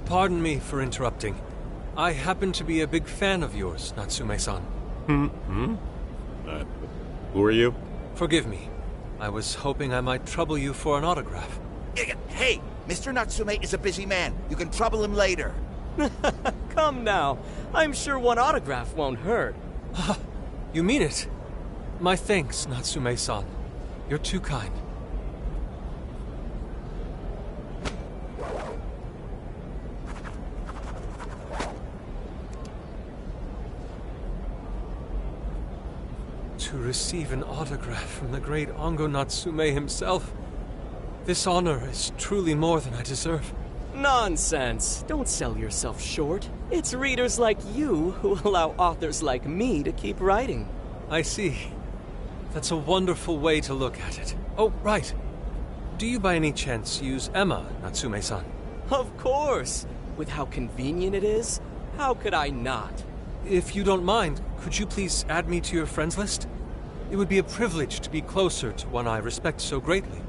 Pardon me for interrupting. I happen to be a big fan of yours, Natsume-san. Who are you? Forgive me. I was hoping I might trouble you for an autograph. Hey, Mr. Natsume is a busy man. You can trouble him later. Come now. I'm sure one autograph won't hurt. You mean it? My thanks, Natsume-san. You're too kind. To receive an autograph from the great Ongo Natsume himself. This honor is truly more than I deserve. Nonsense. Don't sell yourself short. It's readers like you who allow authors like me to keep writing. I see. That's a wonderful way to look at it. Oh, right. Do you by any chance use Emma, Natsume-san? Of course. With how convenient it is, how could I not? If you don't mind, could you please add me to your friends list? It would be a privilege to be closer to one I respect so greatly.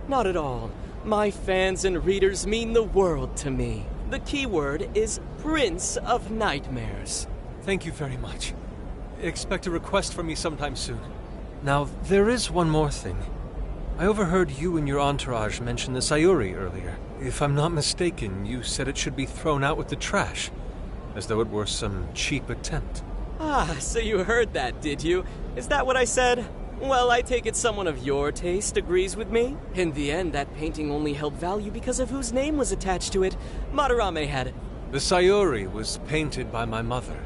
Not at all. My fans and readers mean the world to me. The keyword is Prince of Nightmares. Thank you very much. Expect a request from me sometime soon. Now, there is one more thing. I overheard you and your entourage mention the Sayuri earlier. If I'm not mistaken, you said it should be thrown out with the trash, as though it were some cheap attempt. Ah, so you heard that, did you? Is that what I said? Well, I take it someone of your taste agrees with me. In the end, that painting only held value because of whose name was attached to it. Madarame had it. The Sayuri was painted by my mother.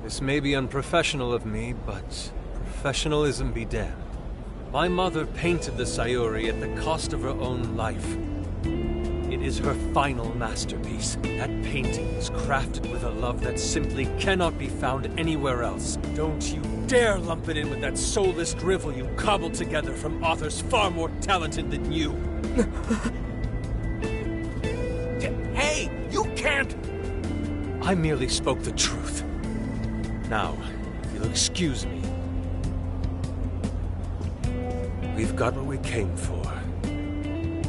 This may be unprofessional of me, but professionalism be damned. My mother painted the Sayuri at the cost of her own life. It is her final masterpiece. That painting is crafted with a love that simply cannot be found anywhere else. Don't you dare lump it in with that soulless drivel you cobbled together from authors far more talented than you. Hey, you can't! I merely spoke the truth. Now, if you'll excuse me. We've got what we came for.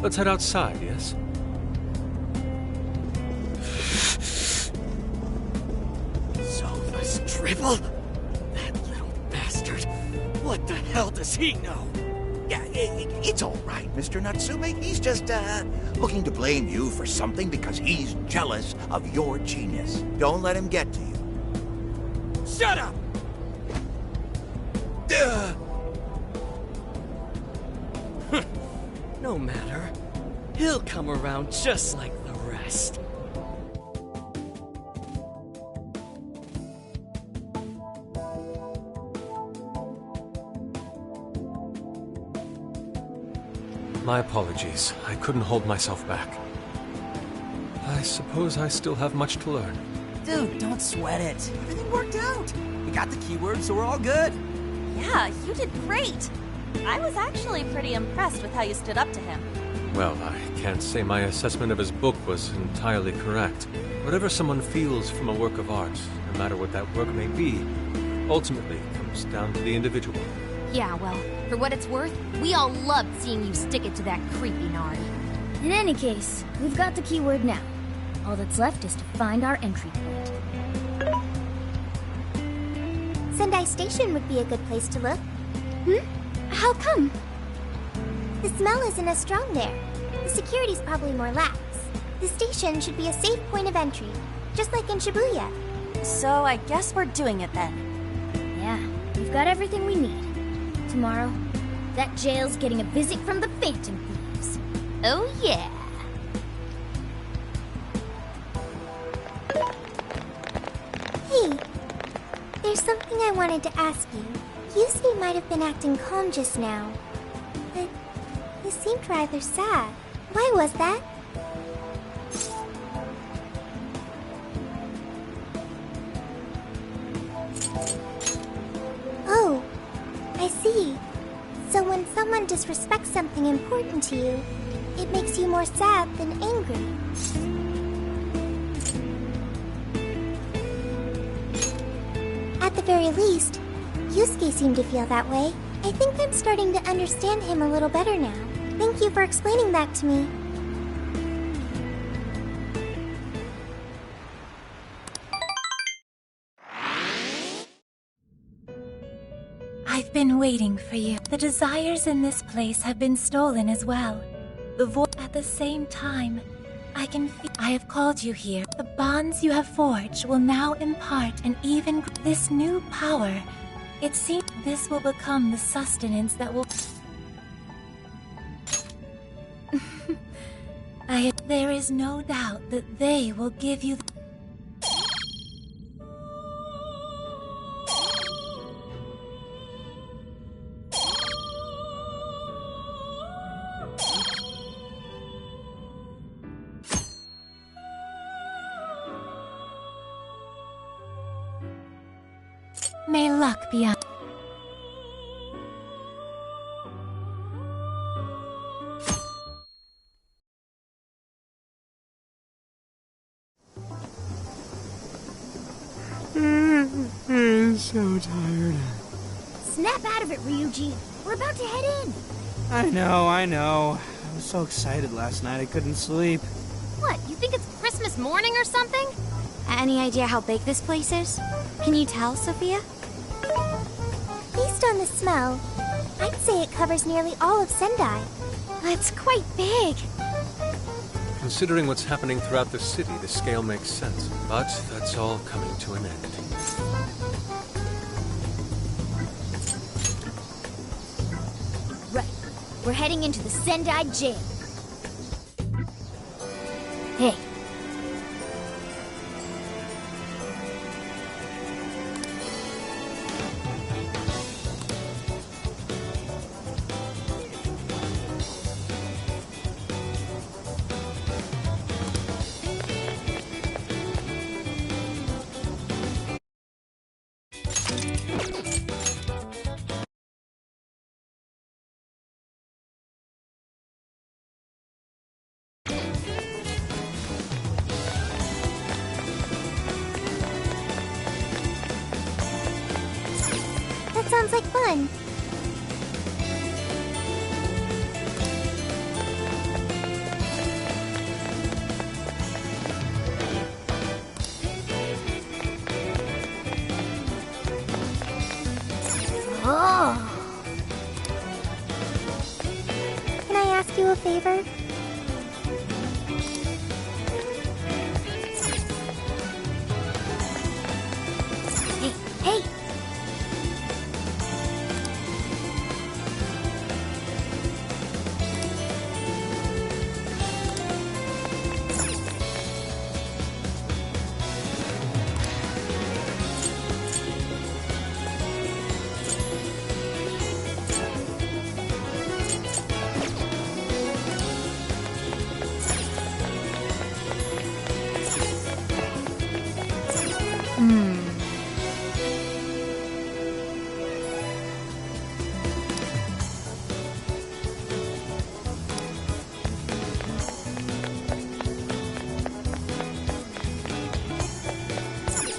Let's head outside, yes? Soulless dribble? That little bastard. What the hell does he know? Yeah, it's all right, Mr. Natsume. He's just, looking to blame you for something because he's jealous of your genius. Don't let him get to you. Shut up! No matter. He'll come around just like the rest. My apologies. I couldn't hold myself back. I suppose I still have much to learn. Dude, don't sweat it. Everything worked out. We got the keywords, so we're all good. Yeah, you did great. I was actually pretty impressed with how you stood up to him. Well, I can't say my assessment of his book was entirely correct. Whatever someone feels from a work of art, no matter what that work may be, ultimately comes down to the individual. Yeah, well, for what it's worth, we all loved seeing you stick it to that creepy Nari. In any case, we've got the keyword now. All that's left is to find our entry point. Sendai Station would be a good place to look. How come? The smell isn't as strong there. The security's probably more lax. The station should be a safe point of entry, just like in Shibuya. So I guess we're doing it then. Yeah, we've got everything we need. Tomorrow, that jail's getting a visit from the Phantom Thieves. Oh yeah! Hey, there's something I wanted to ask you. Yusuke might have been acting calm just now, but he seemed rather sad. Why was that? Oh, I see. So when someone disrespects something important to you, it makes you more sad than angry. At the very least, Yusuke seemed to feel that way. I think I'm starting to understand him a little better now. Thank you for explaining that to me. I've been waiting for you. The desires in this place have been stolen as well. The void at the same time. I can feel I have called you here. The bonds you have forged will now impart an even this new power. It seems this will become the sustenance that will there is no doubt that they will give you May luck be on. So tired. Snap out of it, Ryuji. We're about to head in. I know. I was so excited last night I couldn't sleep. What, you think it's Christmas morning or something? Any idea how big this place is? Can you tell, Sophia? Based on the smell, I'd say it covers nearly all of Sendai. That's quite big. Considering what's happening throughout the city, the scale makes sense. But that's all coming to an end. Right. We're heading into the Sendai jail. Hey, Sounds like fun. Oh. Can I ask you a favor? Hey!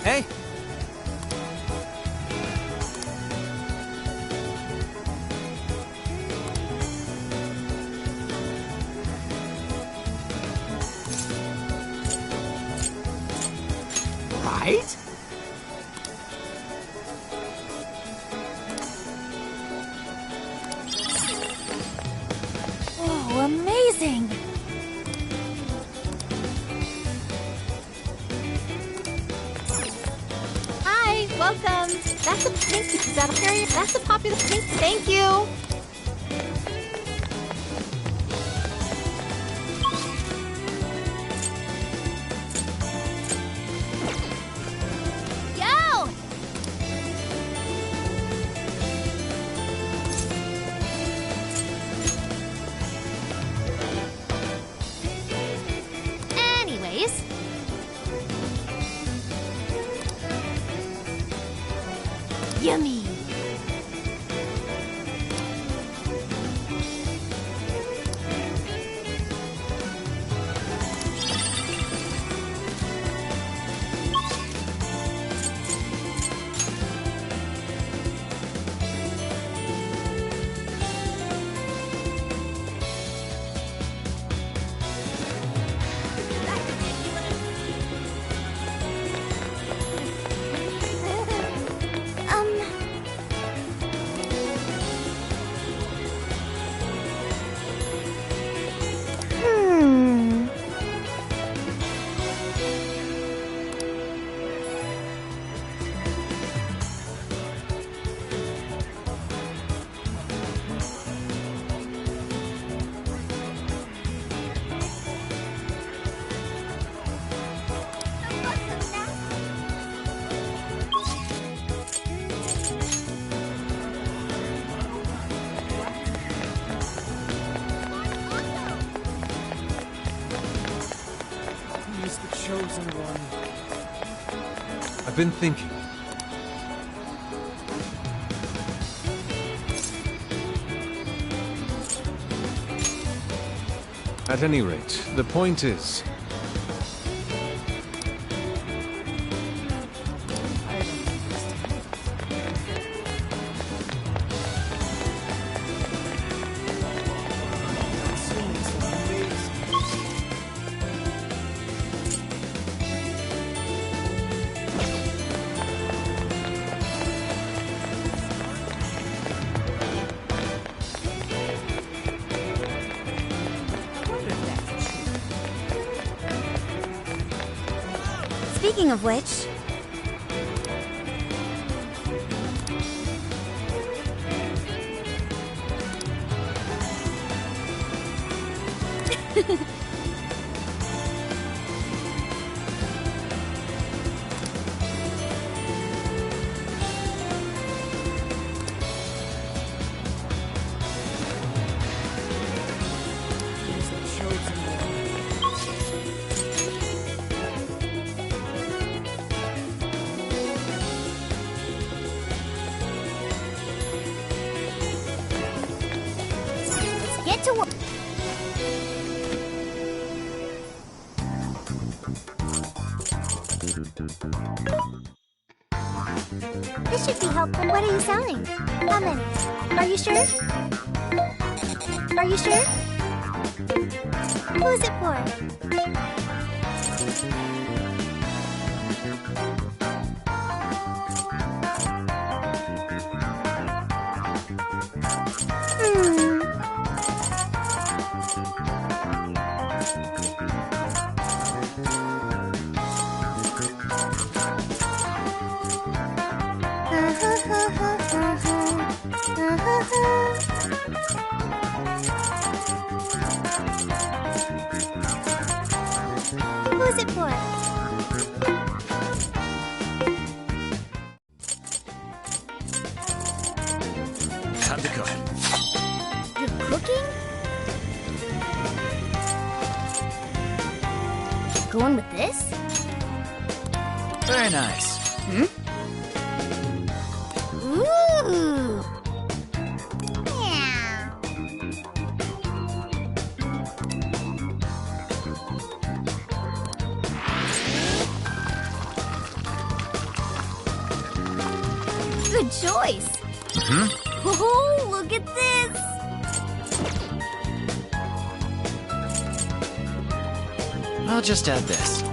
Hey! Right? Oh, amazing! Hi, welcome. That's a pink. Is that a carrier? That's a popular pink. Thank you. Yo! Anyways. Yummy! He's the chosen one. I've been thinking. At any rate, the point is, Speaking of which... Get to work. This should be helpful. What are you selling? How many? Are you sure? Are you sure? Who's it for? Who's it for? Time to cook. You're cooking? Going with this? Very nice. Hmm? Ooh! Good choice. Oh, look at this. I'll just add this.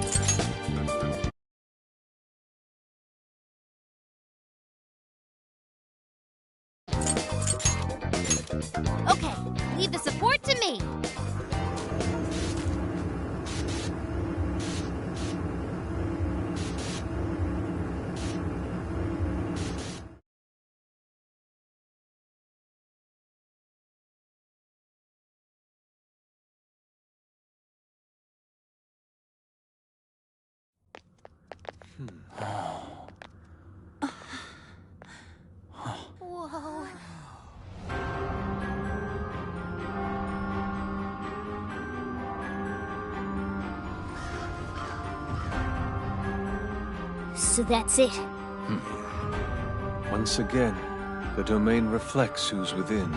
Okay, leave the support to me. Whoa. So that's it. Once again, the domain reflects who's within.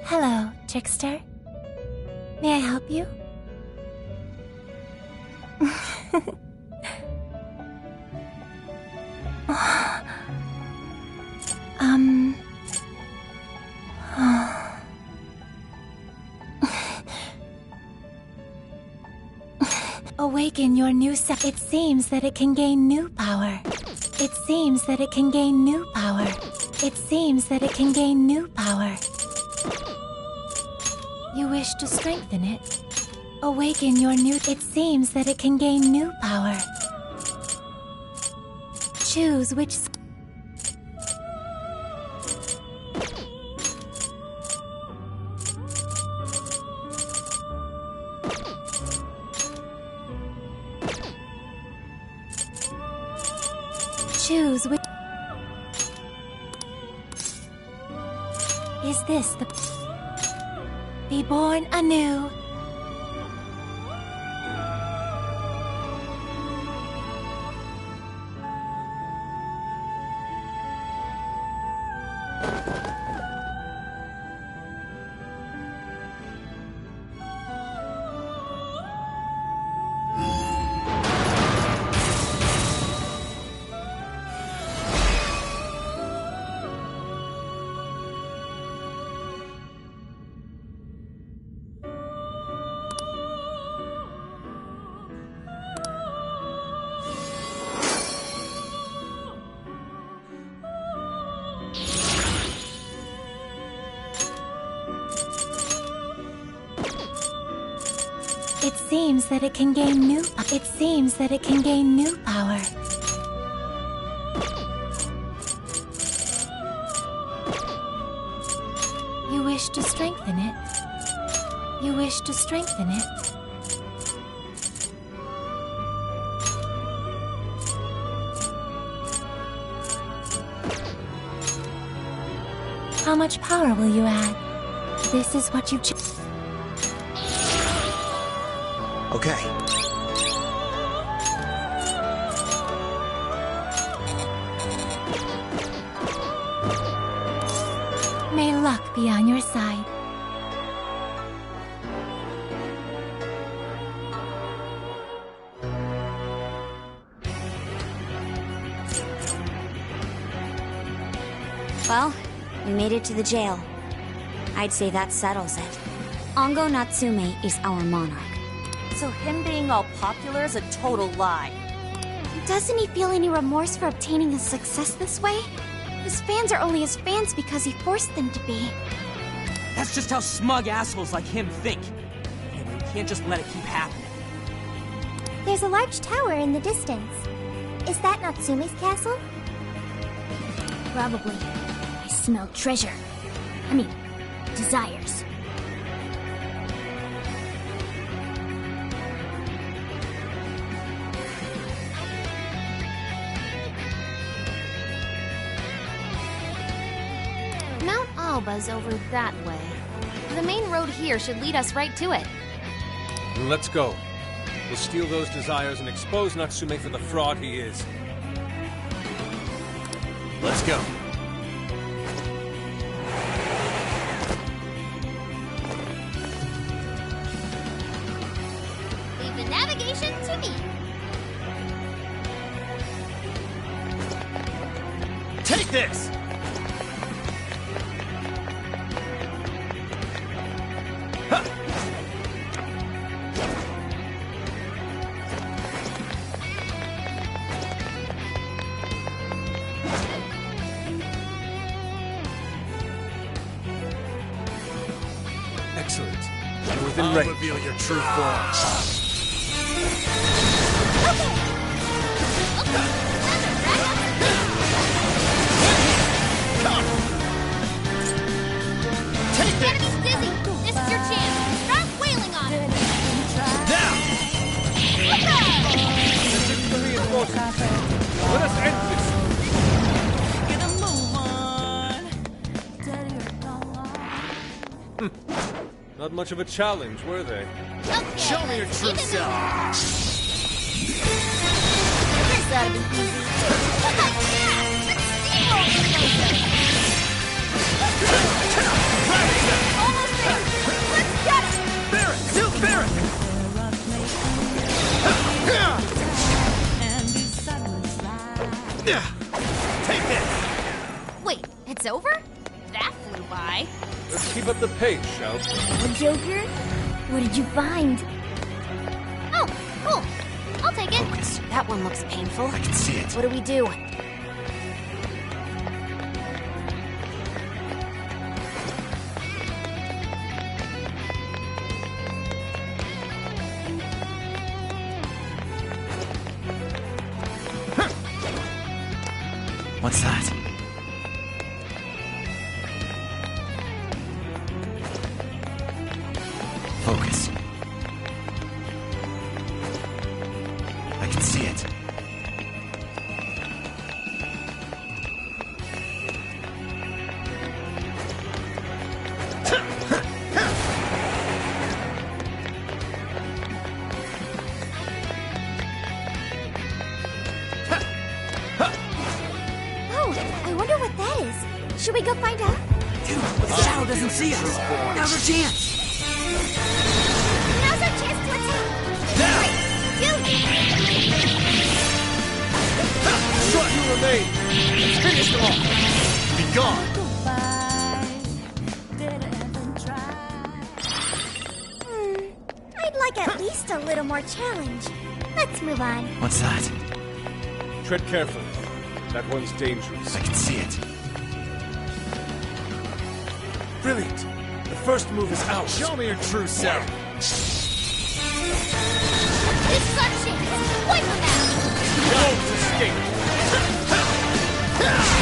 Hello, Trickster. May I help you? Awaken your new self. It seems that it can gain new power. It seems that it can gain new power. It seems that it can gain new power. You wish to strengthen it? Awaken your new... It seems that it can gain new power. Choose which... Choose which... Is this the... Be born anew. It seems that it can gain new power. You wish to strengthen it. You wish to strengthen it. How much power will you add? This is what you've chosen. Okay. May luck be on your side. Well, we made it to the jail. I'd say that settles it. Ango Natsume is our monarch. So him being all popular is a total lie. Doesn't he feel any remorse for obtaining his success this way? His fans are only his fans because he forced them to be. That's just how smug assholes like him think. And we can't just let it keep happening. There's a large tower in the distance. Is that Natsume's castle? Probably. I smell treasure. I mean, desires. Mount Alba's over that way. The main road here should lead us right to it. Then let's go. We'll steal those desires and expose Natsume for the fraud he is. Let's go. Leave the navigation to me. Take this! Excellent. You're within I'll range. reveal your true form. Take this! Enemy's dizzy. This is your chance. Start wailing on him. Now! The reinforcements. Let us end this. Not much of a challenge, were they? Okay, Show me your true self. This ought to be easy. Look like that! Let's steamroll this place. Almost there. Let's get it! Barret! Silk Barret! Take this! Wait, it's over? That flew by. Let's keep up the pace, shall we? Oh, Joker? What did you find? Oh, cool. I'll take it. That one looks painful. I can see it. What do we do? What's that? Focus. I can see it. Oh, I wonder what that is. Should we go find out? Dude, but the shadow doesn't see us. Now's our chance. Now's our chance to attack. Right, Short you remain. Let's finish them all. Be gone. I'd like at least a little more challenge. Let's move on. What's that? Tread carefully. That one's dangerous. I can see it. Brilliant. The first move is out. Show me your true self. This is our chance! Wipe them out! You won't escape!